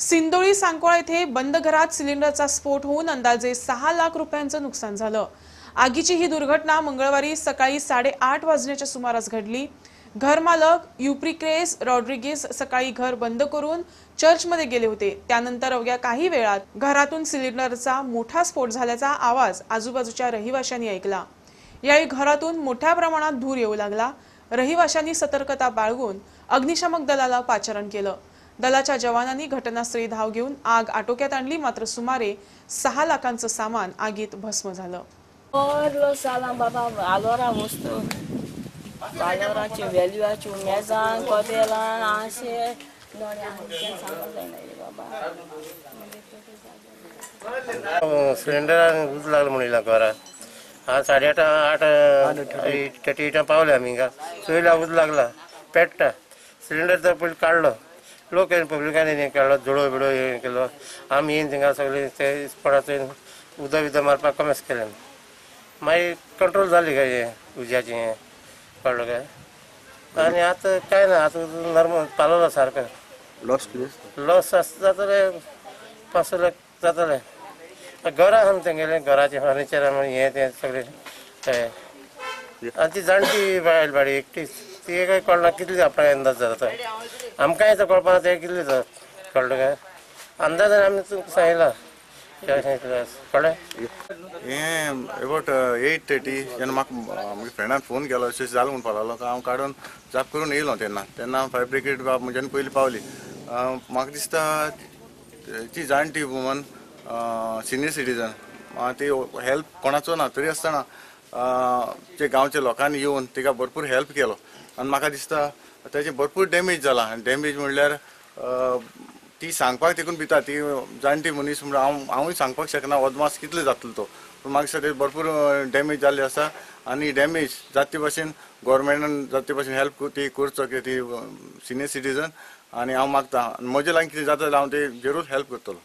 सिंदोळी सांकवाळ येथे बंद घरात सिलेंडरचा स्फोट होऊन अंदाजे 6 लाख रुपयांचं नुकसान झालं। आगीची ही दुर्घटना मंगळवारी सकाळी 8:30 वाजण्याच्या सुमारास घडली। घरमालक युप्रिक्रेस रॉड्रिगेज सकाळी घर बंद करून चर्चमध्ये गेले होते। त्यानंतर अवघ्या काही वेळात घरातून सिलेंडरचा मोठा स्फोट झाल्याचा आवाज आजूबाजूच्या रहिवाशांनी ऐकला। यावेळी घरातून मोठ्या प्रमाणात धूर येऊ लागला। रहिवाशांनी सतर्कता बाळगून अग्निशमक दलाला पाचारण केलं। दलाच्या जवानांनी घटनास्थळी धाव घेऊन आग आटोक्यात आणली, मात्र सुमारे 6 लाखांचं सामान आगीत भस्म झालं। सिलेंडर उज लागलं म्हणला घरात। हा 8:30 पावले आम्ही का सोयीला उज लागला पेट्टा सिलेंडर तर पहिले काढलं। लोक पब्लिकांनी काढलं, झुडो बिडो हे केलं। आम्ही येईन थिंगा सगळे ते स्पॉटाचेर उदक बिदक मारपाक कमेस केलें। मागीर कंट्रोल जाली काय हे उज्याचें हें कळ्ळें काय। आनी आतां काय ना, आतां नॉर्मल पालोला सारको। लॉस जातलें 5 लाख जातलें। घरा आसा तेंगेलें घराचें फर्निचर हें तें सगळें काय। आनी ती जाणटी बायल बाडी एकटीच, ती काय कळना कितली आपणाक अंदाज जाता। आमकांय तो कळपाना ते कितले कळ्ळें काय। अंदाजान आमी तुमकां सांगलां कळ्ळें। हें अबावट 8:30 जेन्ना म्हाका म्हज्या फ्रेंडान फोन केलो अशें जालें म्हणून पावलो, हांव काडून जाप करून येयलो। तेन्ना फायर ब्रिगेड म्हज्यान पयलीं पावली। म्हाका दिसता ती जाणटी वुमन सिनियर सिटीजन, ती हेल्प कोणाचो ना तरी आसतना जे गांवच्या लोकांनी येवन तिका भरपूर हेल्प केलो। आनी म्हाका दिसता तेजें भरपूर डॅमेज जाला। डॅमेज म्हणल्यार ती सांगपाक देखून भिता, ती जाणटी मनीस म्हणून हांवूय सांगपाक शकना अदमास कितलो जातलो तो। पूण म्हाका दिसता भरपूर डॅमेज जाल्ले आसा आनी डॅमेज जाता भाशेन गव्हर्मेंटान जाता भाशेन हेल्प ती करचो की ती सिनियर सिटीजन। आनी हांव मागता म्हजे लागीं कितें जाता जाल्यार हांव ती जरूर हेल्प करतलो।